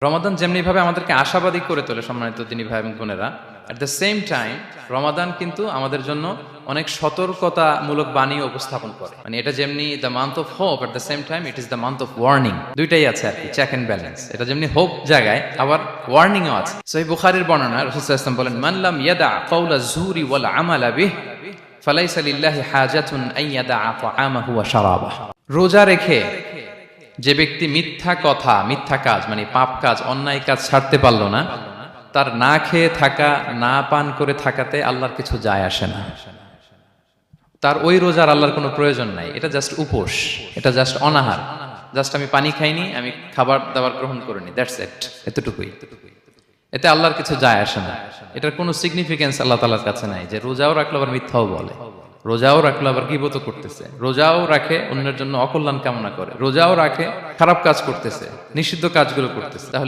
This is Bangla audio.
রমাদান যেমনি ভাবে আমাদেরকে আশাবাদী করে তোলে সম্মানিত দিনী ভাই এবং বোনেরা, এট দ্য সেম টাইম রমাদান কিন্তু আমাদের জন্য অনেক সতর্কতামূলক বাণী উপস্থাপন করে। মানে এটা যেমনি the month of hope, at the same time it is the month of warning. দুইটাই আছে আর কি, চেক এন্ড ব্যালেন্স। এটা যেমনি হোপ জায়গায়, আবার ওয়ার্নিং ও আছে। সহিহ বুখারীর বর্ণনা, রাসূল সাল্লাল্লাহু আলাইহি ওয়াসাল্লাম বলেন, মান লাম ইয়াদা কাওলা যুরি ওয়াল আমালা বিহি ফালাইসা লিল্লাহি হাজাতুন আন ইয়াদা তাআমাহু ওয়া শারাবাহু। রোজা রেখে যে ব্যক্তি মিথ্যা কথা, মিথ্যা কাজ, মানে পাপ কাজ, অন্যায় কাজ ছাড়তে পারলো না, তার না খেয়ে থাকা, না পান করে থাকাতে আল্লাহর কিছু যায় আসে না। তার ওই রোজার আল্লাহর কোনো প্রয়োজন নাই। এটা জাস্ট উপোস, এটা জাস্ট অনাহার, জাস্ট আমি পানি খাইনি, আমি খাবার দাবার গ্রহণ করিনি, দ্যাটস ইট, এতটুকুই। এতে আল্লাহর কিছু যায় আসে না। এটার কোনো সিগনিফিকেন্স আল্লাহ তাআলার কাছে নাই যে রোজাও রাখলো আবার মিথ্যাও বলে, রোজাও রাখলো আবার গীবত করতেছে, রোজাও রাখে অন্যের জন্য অকল্যাণ কামনা করে, রোজাও রাখে খারাপ কাজ করতেছে, নিষিদ্ধ কাজগুলো করতেছে। তাহলে